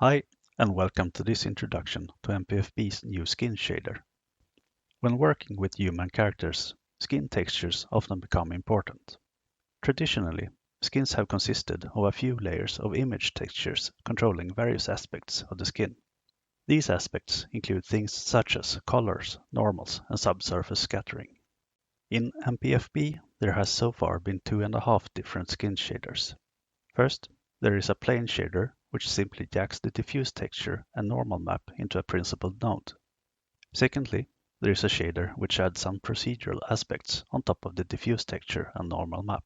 Hi, and welcome to this introduction to MPFB's new skin shader. When working with human characters, skin textures often become important. Traditionally, skins have consisted of a few layers of image textures controlling various aspects of the skin. These aspects include things such as colors, normals, and subsurface scattering. In MPFB, there has so far been 2.5 different skin shaders. First, there is a plane shader, which simply jacks the diffuse texture and normal map into a principled node. Secondly, there is a shader which adds some procedural aspects on top of the diffuse texture and normal map.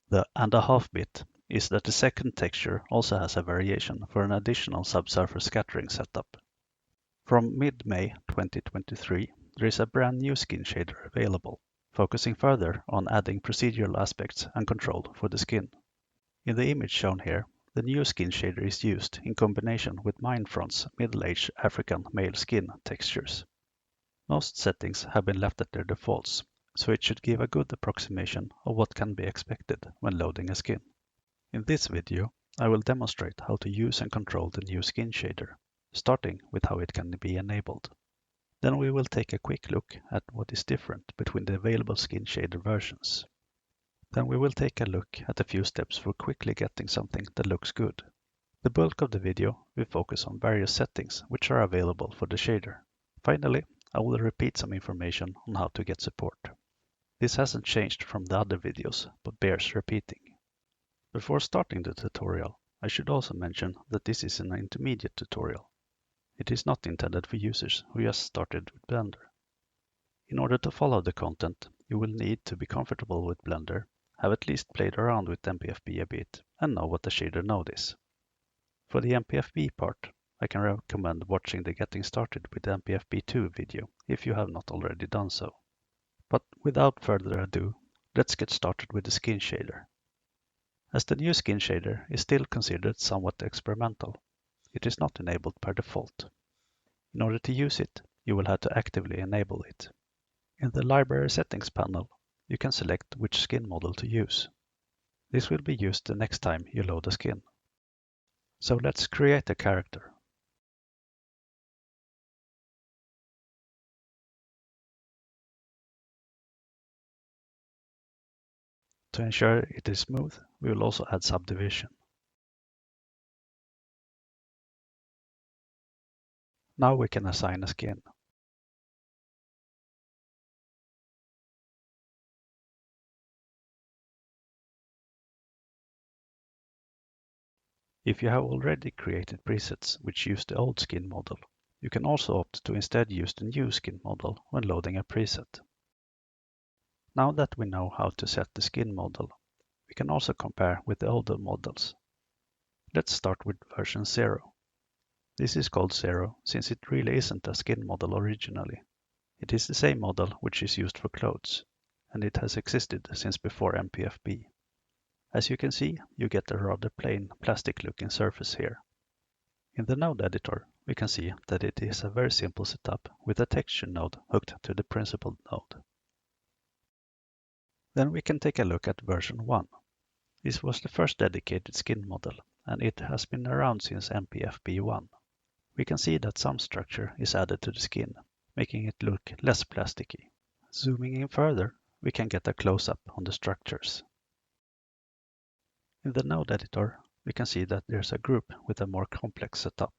The "and a half" bit is that the second texture also has a variation for an additional subsurface scattering setup. From mid-May 2023, there is a brand new skin shader available, focusing further on adding procedural aspects and control for the skin. In the image shown here, the new skin shader is used in combination with Mindfront's middle-aged African male skin textures. Most settings have been left at their defaults, so it should give a good approximation of what can be expected when loading a skin. In this video, I will demonstrate how to use and control the new skin shader, starting with how it can be enabled. Then we will take a quick look at what is different between the available skin shader versions. Then we will take a look at a few steps for quickly getting something that looks good. The bulk of the video will focus on various settings which are available for the shader. Finally, I will repeat some information on how to get support. This hasn't changed from the other videos, but bears repeating. Before starting the tutorial, I should also mention that this is an intermediate tutorial. It is not intended for users who just started with Blender. In order to follow the content, you will need to be comfortable with Blender, have at least played around with MPFB a bit, and know what the shader node is. For the MPFB part, I can recommend watching the Getting Started with MPFB 2 video if you have not already done so. But without further ado, let's get started with the skin shader. As the new skin shader is still considered somewhat experimental, it is not enabled by default. In order to use it, you will have to actively enable it. In the Library Settings panel, you can select which skin model to use. This will be used the next time you load a skin. So let's create a character. To ensure it is smooth, we will also add subdivision. Now we can assign a skin. If you have already created presets which use the old skin model, you can also opt to instead use the new skin model when loading a preset. Now that we know how to set the skin model, we can also compare with the older models. Let's start with version 0. This is called 0 since it really isn't a skin model originally. It is the same model which is used for clothes, and it has existed since before MPFB. As you can see, you get a rather plain plastic-looking surface here. In the node editor, we can see that it is a very simple setup with a texture node hooked to the principled node. Then we can take a look at version 1. This was the first dedicated skin model, and it has been around since MPFB 1. We can see that some structure is added to the skin, making it look less plasticky. Zooming in further, we can get a close-up on the structures. In the node editor, we can see that there's a group with a more complex setup.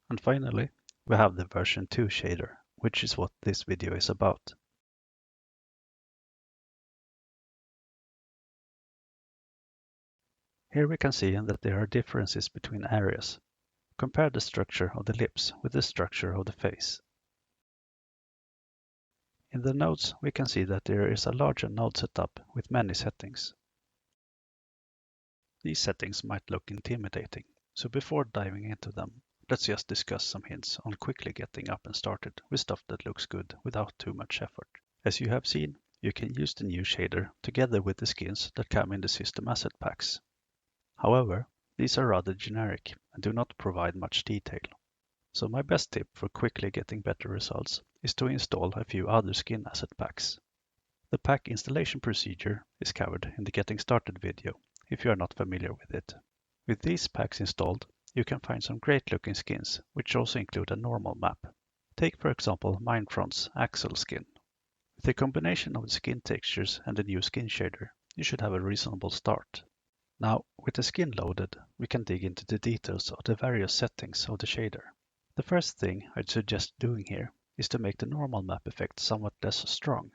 And finally, we have the version 2 shader, which is what this video is about. Here we can see that there are differences between areas. Compare the structure of the lips with the structure of the face. In the nodes, we can see that there is a larger node setup with many settings. These settings might look intimidating, so before diving into them, let's just discuss some hints on quickly getting up and started with stuff that looks good without too much effort. As you have seen, you can use the new shader together with the skins that come in the system asset packs. However, these are rather generic and do not provide much detail. So my best tip for quickly getting better results is to install a few other skin asset packs. The pack installation procedure is covered in the Getting Started video if you are not familiar with it. With these packs installed, you can find some great looking skins, which also include a normal map. Take for example Minefront's Axle skin. With the combination of the skin textures and the new skin shader, you should have a reasonable start. Now, with the skin loaded, we can dig into the details of the various settings of the shader. The first thing I'd suggest doing here is to make the normal map effect somewhat less strong.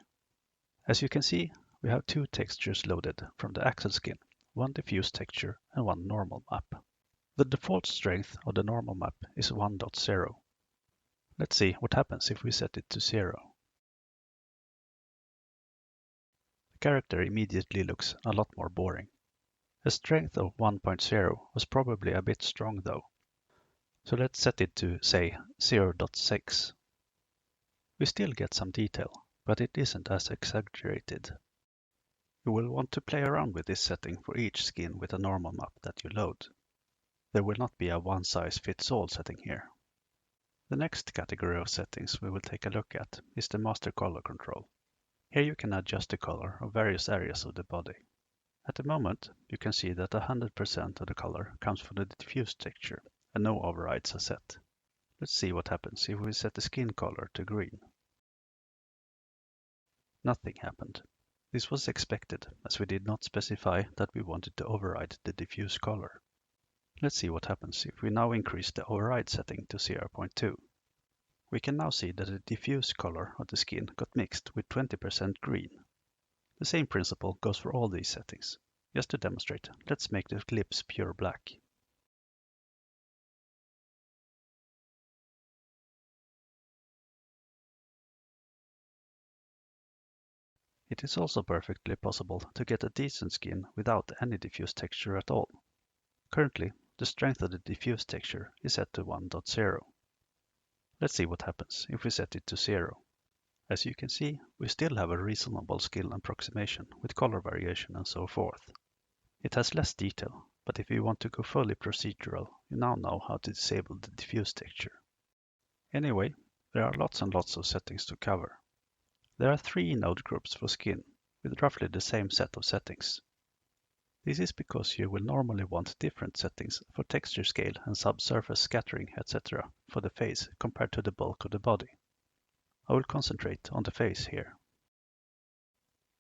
As you can see, we have two textures loaded from the Axle skin, one diffuse texture and one normal map. The default strength of the normal map is 1.0. Let's see what happens if we set it to 0. The character immediately looks a lot more boring. A strength of 1.0 was probably a bit strong though. So let's set it to, say, 0.6. We still get some detail, but it isn't as exaggerated. You will want to play around with this setting for each skin with a normal map that you load. There will not be a one-size-fits-all setting here. The next category of settings we will take a look at is the master color control. Here you can adjust the color of various areas of the body. At the moment, you can see that 100% of the color comes from the diffuse texture and no overrides are set. Let's see what happens if we set the skin color to green. Nothing happened. This was expected, as we did not specify that we wanted to override the diffuse color. Let's see what happens if we now increase the override setting to 0.2. We can now see that the diffuse color of the skin got mixed with 20% green. The same principle goes for all these settings. Just to demonstrate, let's make the lips pure black. It is also perfectly possible to get a decent skin without any diffuse texture at all. Currently, the strength of the diffuse texture is set to 1.0. Let's see what happens if we set it to 0. As you can see, we still have a reasonable skill approximation with color variation and so forth. It has less detail, but if you want to go fully procedural, you now know how to disable the diffuse texture. Anyway, there are lots and lots of settings to cover. There are 3 node groups for skin, with roughly the same set of settings. This is because you will normally want different settings for texture scale and subsurface scattering, etc. for the face compared to the bulk of the body. I will concentrate on the face here.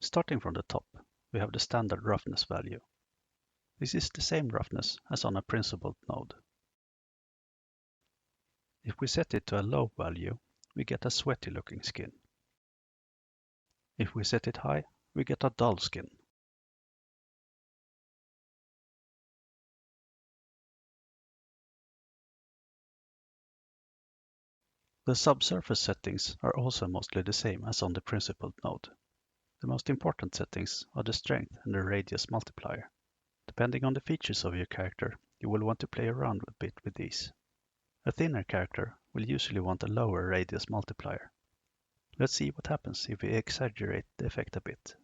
Starting from the top, we have the standard roughness value. This is the same roughness as on a principled node. If we set it to a low value, we get a sweaty looking skin. If we set it high, we get a dull skin. The subsurface settings are also mostly the same as on the principled node. The most important settings are the strength and the radius multiplier. Depending on the features of your character, you will want to play around a bit with these. A thinner character will usually want a lower radius multiplier. Let's see what happens if we exaggerate the effect a bit.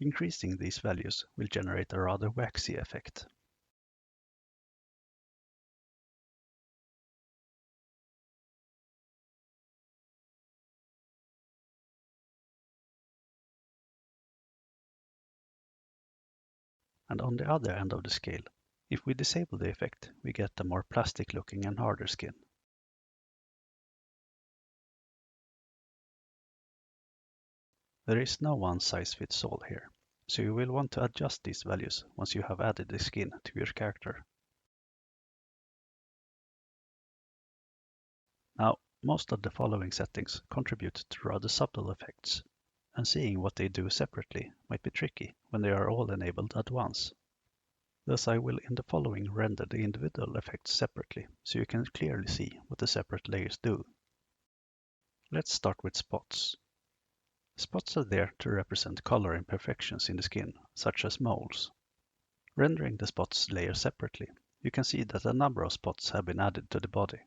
Increasing these values will generate a rather waxy effect. And on the other end of the scale, if we disable the effect, we get a more plastic looking and harder skin. There is no one size fits all here, so you will want to adjust these values once you have added the skin to your character. Now, most of the following settings contribute to rather subtle effects, and seeing what they do separately might be tricky when they are all enabled at once. Thus I will in the following render the individual effects separately, so you can clearly see what the separate layers do. Let's start with spots. Spots are there to represent color imperfections in the skin, such as moles. Rendering the spots layer separately, you can see that a number of spots have been added to the body.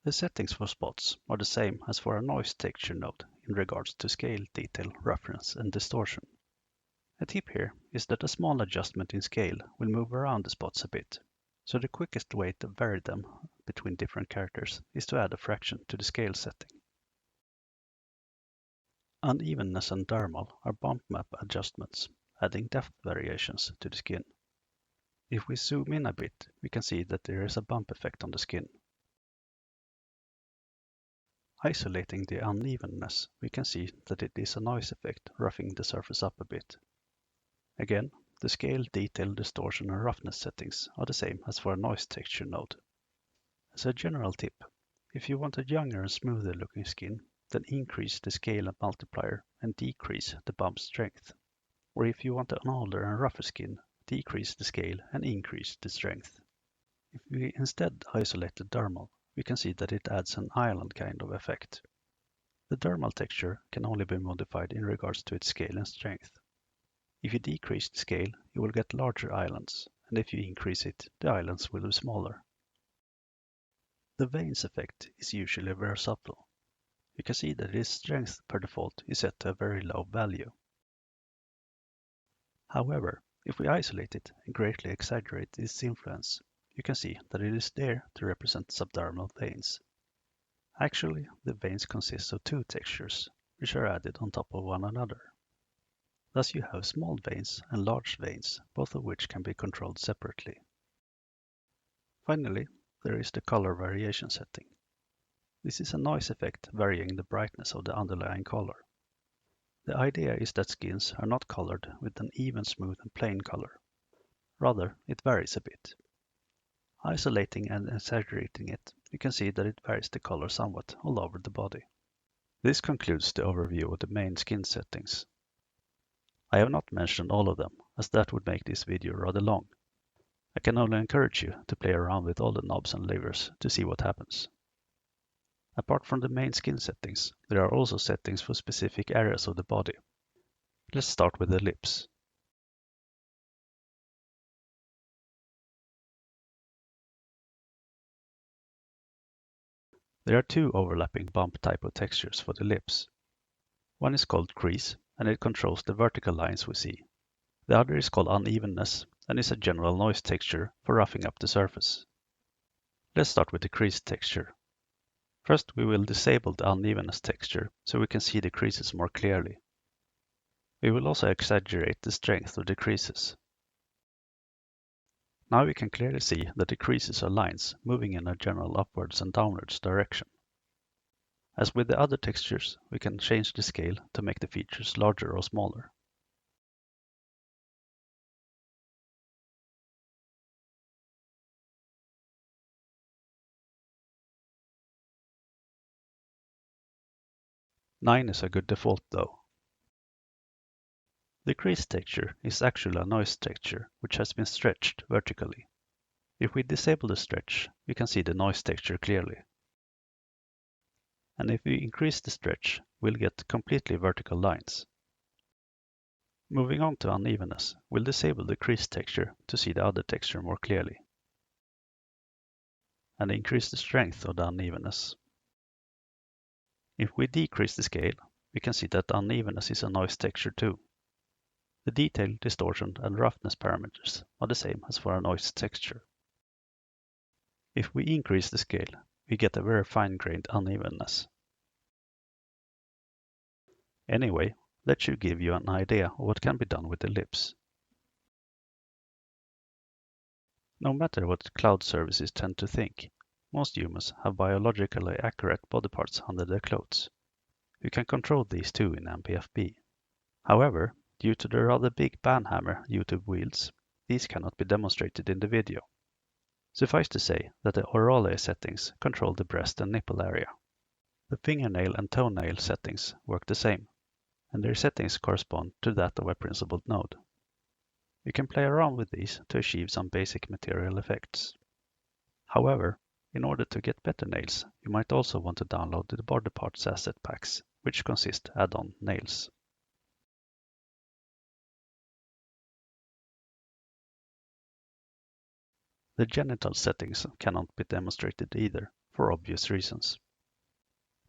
The settings for spots are the same as for a noise texture node in regards to scale, detail, roughness, and distortion. A tip here is that a small adjustment in scale will move around the spots a bit, so the quickest way to vary them between different characters is to add a fraction to the scale setting. Unevenness and dermal are bump map adjustments, adding depth variations to the skin. If we zoom in a bit, we can see that there is a bump effect on the skin. Isolating the unevenness, we can see that it is a noise effect roughing the surface up a bit. Again, the scale, detail, distortion and roughness settings are the same as for a noise texture node. As a general tip, if you want a younger and smoother looking skin, then increase the scale and multiplier and decrease the bump strength. Or if you want an older and rougher skin, decrease the scale and increase the strength. If we instead isolate the dermal, we can see that it adds an island kind of effect. The dermal texture can only be modified in regards to its scale and strength. If you decrease the scale, you will get larger islands, and if you increase it, the islands will be smaller. The veins effect is usually very subtle. You can see that its strength per default is set to a very low value. However, if we isolate it and greatly exaggerate its influence, you can see that it is there to represent subdermal veins. Actually, the veins consist of two textures, which are added on top of one another. Thus you have small veins and large veins, both of which can be controlled separately. Finally, there is the color variation setting. This is a noise effect varying the brightness of the underlying color. The idea is that skins are not colored with an even, smooth and plain color. Rather, it varies a bit. Isolating and exaggerating it, you can see that it varies the color somewhat all over the body. This concludes the overview of the main skin settings. I have not mentioned all of them, as that would make this video rather long. I can only encourage you to play around with all the knobs and levers to see what happens. Apart from the main skin settings, there are also settings for specific areas of the body. Let's start with the lips. There are two overlapping bump type of textures for the lips. One is called crease, and it controls the vertical lines we see. The other is called unevenness, and is a general noise texture for roughing up the surface. Let's start with the crease texture. First, we will disable the unevenness texture so we can see the creases more clearly. We will also exaggerate the strength of the creases. Now we can clearly see that the creases are lines moving in a general upwards and downwards direction. As with the other textures, we can change the scale to make the features larger or smaller. Nine is a good default though. The crease texture is actually a noise texture which has been stretched vertically. If we disable the stretch, we can see the noise texture clearly. And if we increase the stretch, we'll get completely vertical lines. Moving on to unevenness, we'll disable the crease texture to see the other texture more clearly. And increase the strength of the unevenness. If we decrease the scale, we can see that the unevenness is a noise texture too. The detail, distortion and roughness parameters are the same as for a noise texture. If we increase the scale, we get a very fine-grained unevenness. Anyway, that should give you an idea of what can be done with the lips. No matter what cloud services tend to think, most humans have biologically accurate body parts under their clothes. You can control these too in MPFB. However, due to the rather big banhammer YouTube wields, these cannot be demonstrated in the video. Suffice to say that the orale settings control the breast and nipple area. The fingernail and toenail settings work the same, and their settings correspond to that of a principled node. You can play around with these to achieve some basic material effects. However, in order to get better nails, you might also want to download the body parts asset packs, which consist add-on nails. The genital settings cannot be demonstrated either, for obvious reasons.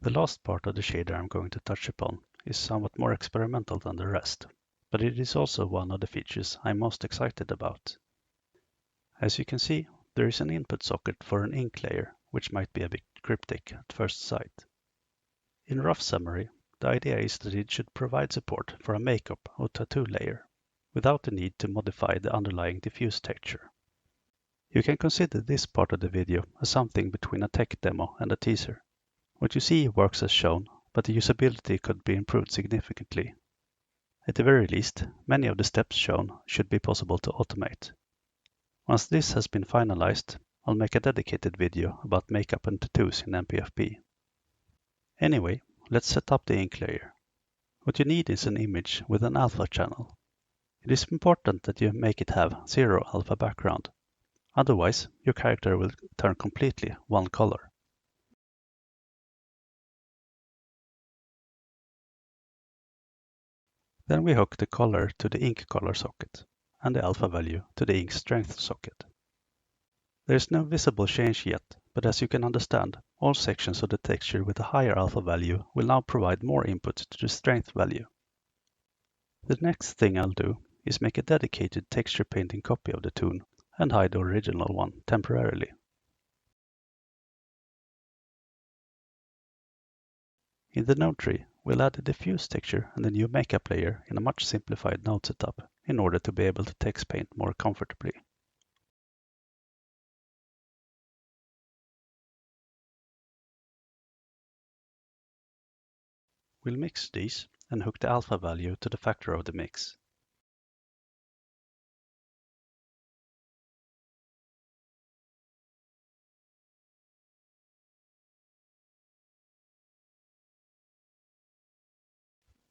The last part of the shader I'm going to touch upon is somewhat more experimental than the rest, but it is also one of the features I'm most excited about. As you can see, there is an input socket for an ink layer, which might be a bit cryptic at first sight. In rough summary, the idea is that it should provide support for a makeup or tattoo layer, without the need to modify the underlying diffuse texture. You can consider this part of the video as something between a tech demo and a teaser. What you see works as shown, but the usability could be improved significantly. At the very least, many of the steps shown should be possible to automate. Once this has been finalized, I'll make a dedicated video about makeup and tattoos in MPFB. Anyway, let's set up the ink layer. What you need is an image with an alpha channel. It is important that you make it have 0 alpha background. Otherwise, your character will turn completely one color. Then we hook the color to the ink color socket and the alpha value to the ink strength socket. There is no visible change yet, but as you can understand, all sections of the texture with a higher alpha value will now provide more input to the strength value. The next thing I'll do is make a dedicated texture painting copy of the toon and hide the original one temporarily. In the node tree, we'll add the diffuse texture and the new makeup layer in a much simplified node setup in order to be able to text paint more comfortably. We'll mix these and hook the alpha value to the factor of the mix.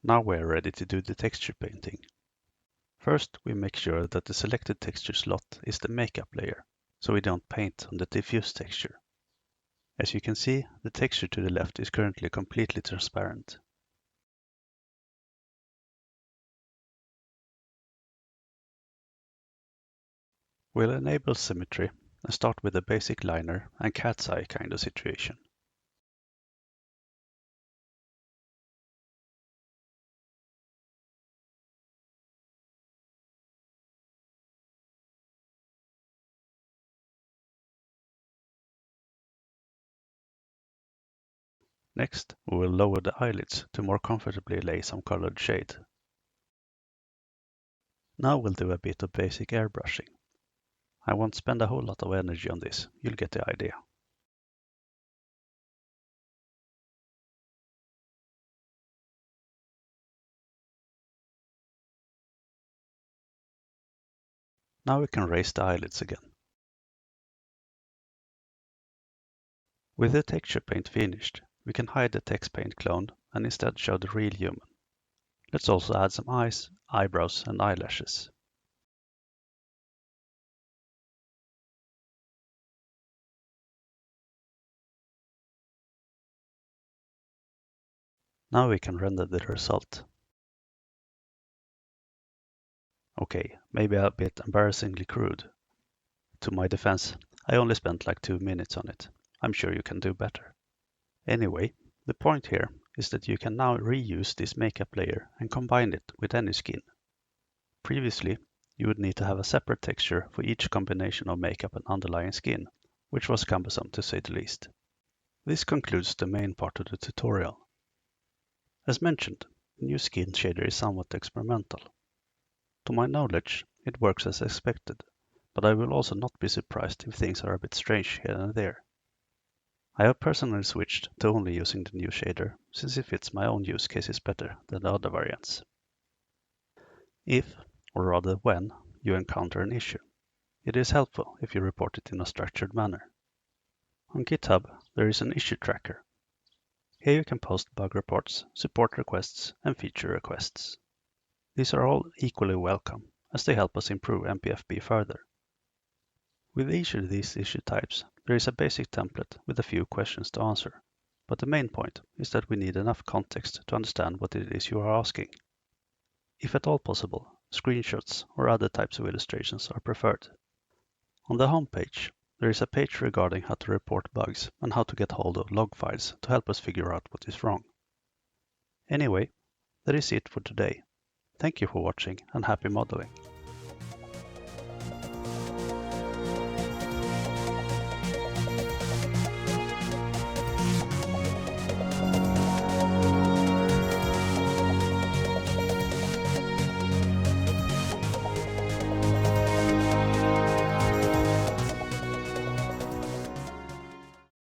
Now we're ready to do the texture painting. First, we make sure that the selected texture slot is the makeup layer, so we don't paint on the diffuse texture. As you can see, the texture to the left is currently completely transparent. We'll enable symmetry and start with a basic liner and cat's eye kind of situation. Next, we will lower the eyelids to more comfortably lay some colored shade. Now we'll do a bit of basic airbrushing. I won't spend a whole lot of energy on this, you'll get the idea. Now we can raise the eyelids again. With the texture paint finished, we can hide the text paint clone and instead show the real human. Let's also add some eyes, eyebrows and eyelashes. Now we can render the result. Okay, maybe a bit embarrassingly crude. To my defense, I only spent like 2 minutes on it. I'm sure you can do better. Anyway, the point here is that you can now reuse this makeup layer and combine it with any skin. Previously, you would need to have a separate texture for each combination of makeup and underlying skin, which was cumbersome to say the least. This concludes the main part of the tutorial. As mentioned, the new skin shader is somewhat experimental. To my knowledge, it works as expected, but I will also not be surprised if things are a bit strange here and there. I have personally switched to only using the new shader, since it fits my own use cases better than the other variants. If, or rather when, you encounter an issue, it is helpful if you report it in a structured manner. On GitHub, there is an issue tracker. Here you can post bug reports, support requests, and feature requests. These are all equally welcome, as they help us improve MPFB further. With each of these issue types, there is a basic template with a few questions to answer, but the main point is that we need enough context to understand what it is you are asking. If at all possible, screenshots or other types of illustrations are preferred. On the home page, there is a page regarding how to report bugs and how to get hold of log files to help us figure out what is wrong. Anyway, that is it for today. Thank you for watching and happy modeling.